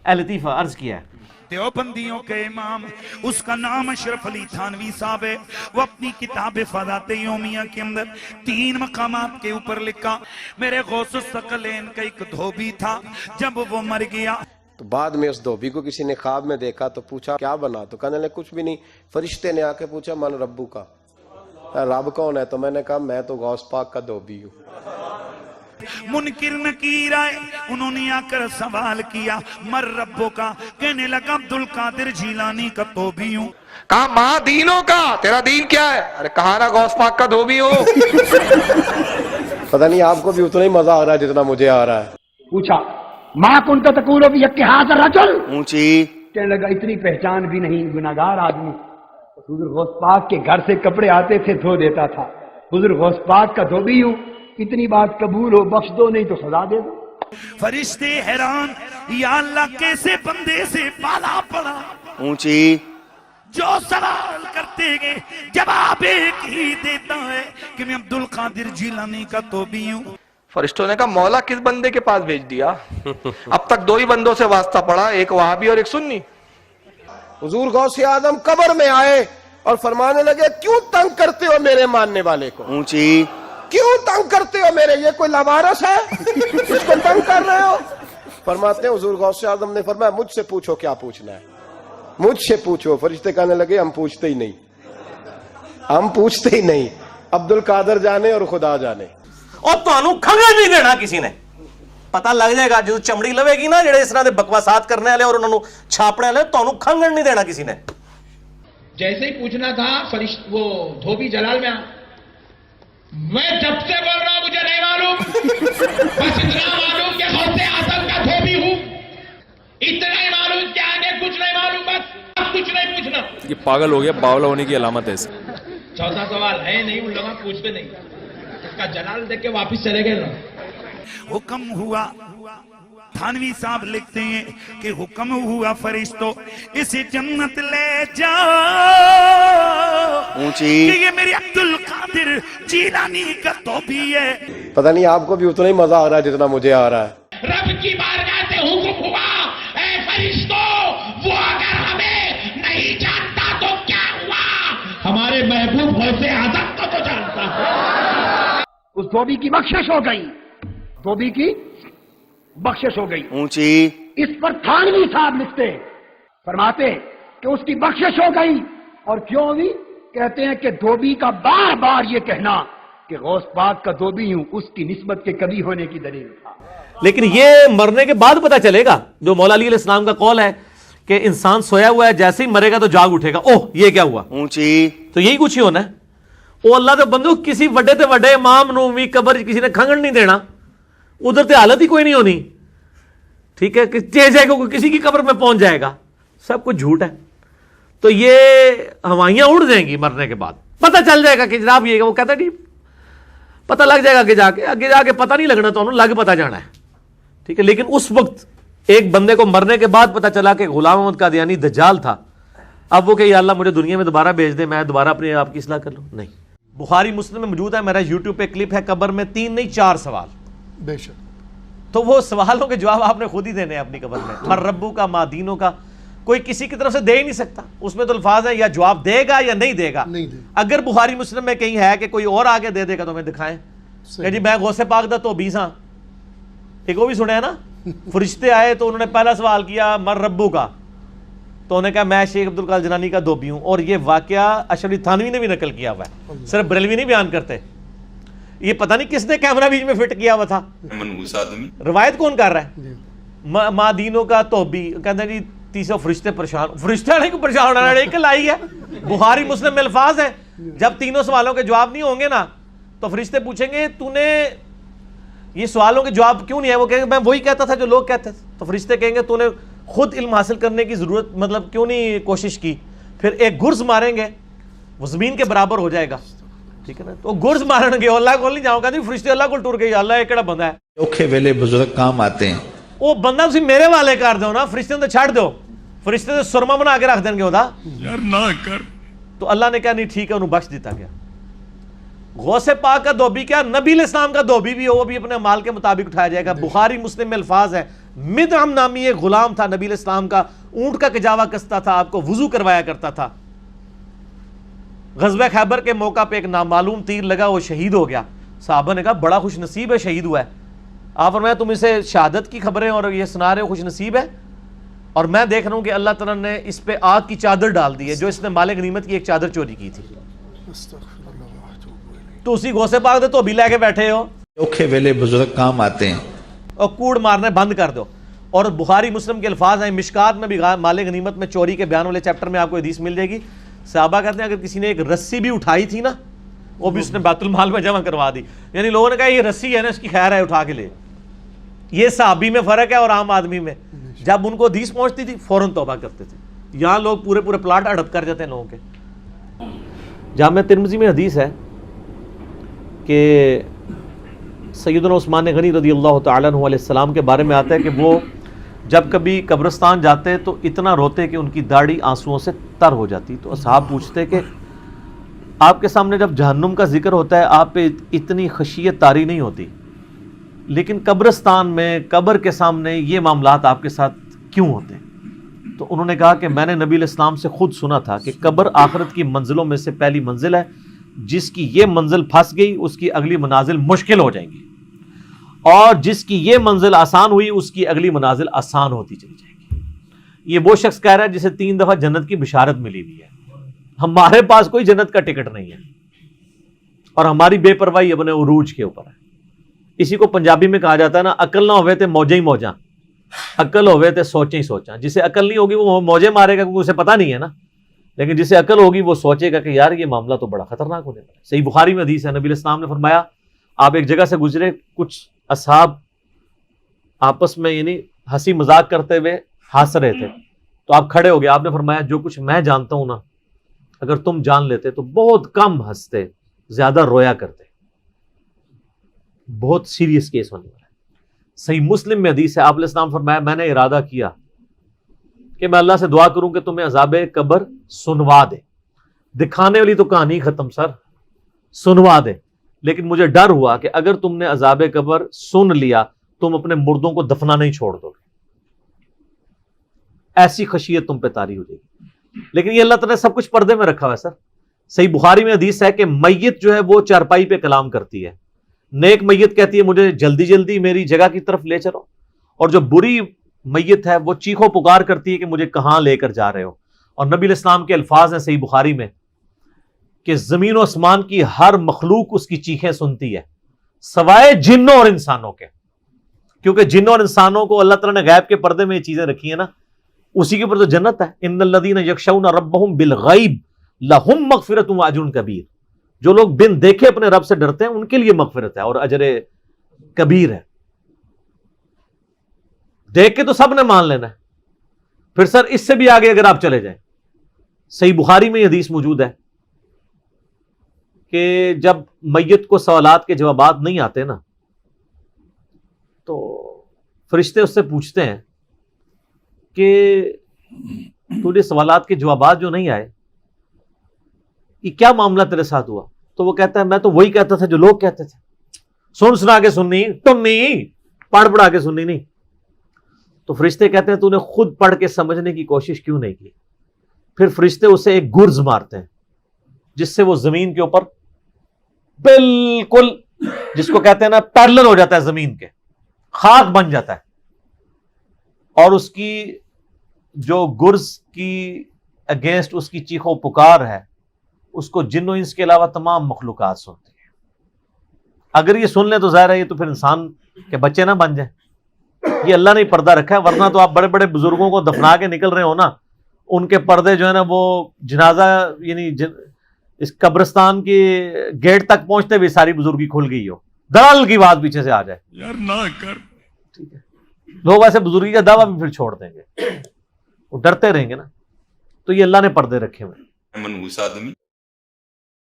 اے لطیفہ عرض کیا ہے دیوبندیوں کے امام، اس کا نام اشرف علی تھانوی صاحب ہے، وہ اپنی کتاب فضائل یومیہ کے اندر 3 مقامات کے اوپر لکھا، میرے غوث الثقلین کا ایک دھوبی تھا، جب وہ مر گیا تو بعد میں اس دھوبی کو کسی نے خواب میں دیکھا تو پوچھا کیا بنا، تو کہنے لگے کچھ بھی نہیں. فرشتے نے آ کے پوچھا من ربو کا، رب کون ہے؟ تو میں نے کہا میں تو غوث پاک کا دھوبی ہوں. منکر نکیر آئے، انہوں نے آ کر سوال کیا مر ربو کا، کہنے لگا عبدالقادر جیلانی کا دھوبی ہوں. کہا ماں دینوں کا، تیرا دین کیا ہے؟ ارے کہا نا غوث پاک کا دھوبی ہو. پتہ نہیں آپ کو بھی اتنا ہی مزہ آ رہا ہے جتنا مجھے آ رہا ہے. پوچھا ماں کن تو تقول بھی اتحاد رجل، اونچی کہنے لگا اتنی پہچان بھی نہیں، گناہگار آدمی. حضور غوث پاک کے گھر سے کپڑے آتے تھے دھو دیتا تھا. حضور غوث پاک کا دھوبی ہوں، اتنی بات قبول ہو، بخش دو نہیں تو سزا دے دو. فرشتے حیران، یا اللہ کیسے بندے سے پالا پڑا، اونچی جو سوال کرتے گے جواب ایک ہی دیتا ہے کہ میں عبدالقادر جیلانی کا دھوبی ہوں. فرشتوں نے کہا مولا کس بندے کے پاس بھیج دیا؟ اب تک 2 ہی بندوں سے واسطہ پڑا، ایک وہابی اور ایک سنی. حضور غوث اعظم قبر میں آئے اور فرمانے لگے کیوں تنگ کرتے ہو میرے ماننے والے کو، اونچی کیوں تنگ کرتے ہو میرے، یہ کوئی لوارث ہے اس کو تنگ کر رہے ہو؟ فرماتے ہیں حضور غوث اعظم نے فرمایا مجھ سے پوچھو کیا پوچھنا ہے، مجھ سے پوچھو. فرشتے کہنے لگے ہم پوچھتے ہی نہیں، ہم پوچھتے ہی نہیں، عبد القادر جانے اور خدا جانے. اور تانوں کھنگن نہیں دینا کسی نے. پتہ لگ جائے گا جو چمڑی لوے گی نا جڑے اس طرح دے بکواسات کرنے والے اور انہوں نے چھاپنے والے، تانوں کھنگن نہیں دینا کسی نے. جیسے ہی پوچھنا تھا وہ دھوبی جلال میں میں جب سے بول رہا ہوں مجھے نہیں معلوم، بس اتنا معلوم کہ غوث اعظم کا دھوبی ہوں، اتنا ہی معلوم کہ آگے کچھ نہیں معلوم، بس اب کچھ نہیں پوچھنا. یہ پاگل ہو گیا، باولا ہونے کی علامت ہے اس. چوتھا سوال ہے نہیں، ان لوگوں پوچھتے نہیں، اس کا جلال دیکھ کے واپس چلے گئے نا. حکم ہوا، تھانوی صاحب لکھتے ہیں کہ حکم ہوا فرشتوں اسے جنت لے جاؤ اونچی کہ یہ میری عبدالقادر جیلانی کا دھوبی ہے. پتہ نہیں آپ کو بھی اتنا ہی مزہ آ رہا ہے جتنا مجھے آ رہا ہے. رب کی بارگاہ سے حکم ہوا اے فرشتوں، وہ اگر ہمیں نہیں جانتا تو کیا ہوا، ہمارے محبوب غوث اعظم کو تو جانتا ہے. اس دھوبی کی بخشش ہو گئی، دھوبی کی بخشش ہو گئی. اونچی اس پر تھانوی صاحب لکھتے فرماتے کہ اس کی بخشش ہو گئی. اور کیوں ہوئی؟ کہتے ہیں کہ دھوبی کا بار بار یہ کہنا کہ غوث پاک کا دھوبی ہوں اس کی نسبت کے کبھی ہونے کی دلیل تھا. لیکن یہ مرنے کے بعد پتہ چلے گا، جو مولا علی علیہ السلام کا قول ہے کہ انسان سویا ہوا ہے جیسے ہی مرے گا تو جاگ اٹھے گا. اوہ یہ کیا ہوا؟ اونچی تو یہی کچھ ہی ہونا ہے. وہ اللہ دے بندو کسی وڈے تے وڈے امام نو بھی قبر کسی نے کھنگن نہیں دینا، ادھر تے حالت ہی کوئی نہیں ہونی. ٹھیک ہے کہ جائے گا کسی کی قبر میں پہنچ جائے گا، سب کچھ جھوٹ ہے. تو یہ ہوائیاں اڑ جائیں گی مرنے کے بعد، پتہ چل جائے گا کہ جناب یہ، وہ کہتا نہیں پتہ لگ جائے گا کہ آگے جا کے پتہ نہیں لگنا، تو انہوں لگ پتہ جانا ہے. ٹھیک ہے، لیکن اس وقت ایک بندے کو مرنے کے بعد پتہ چلا کہ غلام احمد قادیانی دجال تھا، اب وہ کہ یا اللہ مجھے دنیا میں دوبارہ بھیج دے، میں دوبارہ اپنے آپ کی اصلاح کر لوں. نہیں، بخاری مسلم میں موجود ہے، میرا یوٹیوب پہ کلپ ہے، قبر میں 3 نہیں 4 سوال. بے شک. تو وہ سوالوں کے جواب آپ نے خود ہی دینے ہیں اپنی قبر میں. مر ربو کا، ماں دینوں کا، کوئی کسی کی طرف سے دے ہی نہیں سکتا. اس میں تو الفاظ ہے یا جواب دے گا یا نہیں دے گا. اگر بخاری مسلم میں کہیں ہے کہ کوئی اور آگے دے دے گا تو ہمیں دکھائیں کہ جی میں غوث پاک دا تو 20 ہاں. ایک وہ بھی سنے ہیں نا، فرشتے آئے تو انہوں نے پہلا سوال کیا مر ربو کا، تو انہوں نے کہا میں شیخ عبدالقادر جیلانی کا دھوبی ہوں. اور یہ واقعہ اشرف علی تھانوی نے بھی نقل کیا ہوا ہے، صرف بریلوی نہیں بیان کرتے. یہ پتہ نہیں کس نے کیمرہ بیچ میں فٹ کیا ہوا تھا. روایت کون کر رہا ہے؟ ماں دینوں کا دھوبی، کہتے ہیں جی 300 فرشتے پریشان، فرشتے نہیں کو پریشان ہونا، ایک لائی ہے. بخاری مسلم میں الفاظ ہیں جب تینوں سوالوں کے جواب نہیں ہوں گے نا تو فرشتے پوچھیں گے تو نے یہ سوالوں کے جواب کیوں نہیں ہے؟ وہ کہیں گے میں وہی کہتا تھا جو لوگ کہتے تھے. تو فرشتے کہیں گے تو نے خود علم حاصل کرنے کی ضرورت مطلب کیوں نہیں کوشش کی؟ پھر ایک گرز ماریں گے وہ زمین کے برابر ہو جائے گا. ٹھیک ہے نا، تو گرز مارن گے، اللہ کو نہیں جاؤں گا نہیں، فرشتے اللہ کو ٹور گئے، اللہ ایک بندہ ہے اوکھے ویلے بزرگ کام آتے ہیں. وہ بندہ تسی میرے والے کر دو نا، فرشتے تو چھڑ دو، فرشتے تو سرما بنا کے رکھ دیں گے ہوتا یار نہ کر. تو اللہ نے کہا نہیں ٹھیک ہے، انہوں بخش دیتا گیا. غوث پاک کا دھوبی کیا، نبی علیہ السلام کا دھوبی بھی ہو، وہ بھی اپنے مال کے مطابق اٹھایا جائے گا. بخاری مسلم میں الفاظ ہے مدعم نامی ایک غلام تھا نبی علیہ السلام کا, اونٹ کا کجاوا کستا تھا, آپ کو وضو کروایا کرتا تھا. غزوہ خیبر کے موقع پہ ایک نامعلوم تیر لگا, وہ شہید ہو گیا. صحابہ نے کہا بڑا خوش نصیب ہے, شہید ہوا ہے. آپ فرمایا تم اسے شہادت کی خبریں اور یہ سنا رہے ہو, خوش نصیب ہے, اور میں دیکھ رہا ہوں کہ اللہ تعالیٰ نے اس پہ آگ کی چادر ڈال دی ہے جو اس نے مال غنیمت کی ایک چادر چوری کی تھی. تو اسی غوث پاک دے تو بھی لے کے بیٹھے ہو, اوکھے ویلے بزرگ کام آتے ہیں. اور کوڑ مارنے بند کر دو. اور بخاری مسلم کے الفاظ ہیں, مشکات میں بھی مال غنیمت میں چوری کے بیان والے چیپٹر میں آپ کو حدیث مل جائے گی. صحابہ کہتے ہیں اگر کسی نے ایک رسی بھی اٹھائی تھی نا, وہ بھی اس نے بیت المال میں جمع کروا دی. یعنی لوگوں نے کہا یہ رسی ہے نا, اس کی خیر ہے, اٹھا کے لے. یہ صحابی میں فرق ہے اور عام آدمی میں. جب ان کو حدیث پہنچتی تھی فوراً توبہ کرتے تھے. یہاں لوگ پورے پورے پلاٹ ہڑپ کر جاتے ہیں لوگوں کے. جامع ترمذی میں حدیث ہے کہ سیدنا عثمان غنی رضی اللہ تعالیٰ عنہ علیہ السلام کے بارے میں آتا ہے کہ وہ جب کبھی قبرستان جاتے تو اتنا روتے کہ ان کی داڑھی آنسوؤں سے تر ہو جاتی. تو اصحاب پوچھتے کہ آپ کے سامنے جب جہنم کا ذکر ہوتا ہے آپ پہ اتنی خشیت طاری نہیں ہوتی, لیکن قبرستان میں قبر کے سامنے یہ معاملات آپ کے ساتھ کیوں ہوتے ہیں؟ تو انہوں نے کہا کہ میں نے نبی علیہ السلام سے خود سنا تھا کہ قبر آخرت کی منزلوں میں سے پہلی منزل ہے, جس کی یہ منزل پھنس گئی اس کی اگلی منازل مشکل ہو جائیں گی, اور جس کی یہ منزل آسان ہوئی اس کی اگلی منازل آسان ہوتی چلی جائے گی. یہ وہ شخص کہہ رہا ہے جسے 3 دفعہ جنت کی بشارت ملی ہوئی ہے. ہمارے پاس کوئی جنت کا ٹکٹ نہیں ہے, اور ہماری بے پرواہی اپنے عروج کے اوپر ہے. اسی کو پنجابی میں کہا جاتا ہے نا, عقل نہ ہوئے تے موجیں ہی موجاں, عقل ہوئے تے سوچیں ہی سوچاں. جسے عقل نہیں ہوگی وہ موجیں مارے گا کیونکہ اسے پتہ نہیں ہے نا, لیکن جسے عقل ہوگی وہ سوچے گا کہ یار یہ معاملہ تو بڑا خطرناک ہونے والا ہے. صحیح بخاری میں حدیث ہے, نبی علیہ السلام نے فرمایا آپ ایک جگہ سے گزرے, کچھ اصحاب آپس میں یعنی ہنسی مذاق کرتے ہوئے ہنس رہے تھے, تو آپ کھڑے ہو گئے. آپ نے فرمایا جو کچھ میں جانتا ہوں نا, اگر تم جان لیتے تو بہت کم ہنستے, زیادہ رویا کرتے. بہت سیریس کیس ہونے والا ہے. صحیح مسلم میں حدیث ہے, آپ علیہ السلام فرمایا میں نے ارادہ کیا کہ میں اللہ سے دعا کروں کہ تمہیں عذاب قبر سنوا دے. دکھانے والی تو کہانی ختم سر, سنوا دے. لیکن مجھے ڈر ہوا کہ اگر تم نے عذاب قبر سن لیا تم اپنے مردوں کو دفنا نہیں چھوڑ دو گے, ایسی خشیت تم پہ طاری ہو جائے گی. لیکن یہ اللہ تعالیٰ نے سب کچھ پردے میں رکھا ہوا ہے سر. صحیح بخاری میں حدیث ہے کہ میت جو ہے وہ چارپائی پہ کلام کرتی ہے. نیک میت کہتی ہے مجھے جلدی جلدی میری جگہ کی طرف لے چلو, اور جو بری میت ہے وہ چیخو پکار کرتی ہے کہ مجھے کہاں لے کر جا رہے ہو. اور نبی علیہ السلام کے الفاظ ہیں صحیح بخاری میں کہ زمین و آسمان کی ہر مخلوق اس کی چیخیں سنتی ہے سوائے جنوں اور انسانوں کے, کیونکہ جنوں اور انسانوں کو اللہ تعالیٰ نے غیب کے پردے میں یہ چیزیں رکھی ہیں نا, اسی کے اوپر تو جنت ہے. ان الذین یخشون ربہم بالغیب لہم مغفرۃ و اجر کبیر. جو لوگ بن دیکھے اپنے رب سے ڈرتے ہیں ان کے لیے مغفرت ہے اور اجر کبیر ہے. دیکھ کے تو سب نے مان لینا ہے, پھر سر اس سے بھی آگے اگر آپ چلے جائیں, صحیح بخاری میں یہ حدیث موجود ہے کہ جب میت کو سوالات کے جوابات نہیں آتے نا تو فرشتے اس سے پوچھتے ہیں کہ تجھے سوالات کے جوابات جو نہیں آئے یہ کیا معاملہ تیرے ساتھ ہوا؟ تو وہ کہتا ہے میں تو وہی کہتا تھا جو لوگ کہتے تھے, سن سنا کے سننی, ٹننی پڑھ پڑھا کے سننی نہیں. تو فرشتے کہتے ہیں تو نے خود پڑھ کے سمجھنے کی کوشش کیوں نہیں کی؟ پھر فرشتے اسے ایک گرز مارتے ہیں جس سے وہ زمین کے اوپر بالکل جس کو کہتے ہیں نا پیرلل ہو جاتا ہے, زمین کے خاک بن جاتا ہے, اور اس کی جو گرز کی اگینسٹ اس کی چیخو پکار ہے اس کو جن و انس کے علاوہ تمام مخلوقات سنتی ہیں. اگر یہ سن لیں تو ظاہر ہے یہ تو پھر انسان کے بچے نہ بن جائیں. یہ اللہ نے پردہ رکھا ہے, ورنہ تو آپ بڑے بڑے بزرگوں کو دفنا کے نکل رہے ہو نا, ان کے پردے جو ہے نا وہ جنازہ یعنی اس قبرستان کے گیٹ تک پہنچتے ہوئے ساری بزرگی کھل گئی ہو, دلال کی بات پیچھے سے آ جائے یار نہ کر. ٹھیک ہے, لوگ ایسے بزرگی کا دعویٰ بھی پھر چھوڑ دیں گے, وہ ڈرتے رہیں گے نا. تو یہ اللہ نے پردے رکھے ہوئے. منحوس آدمی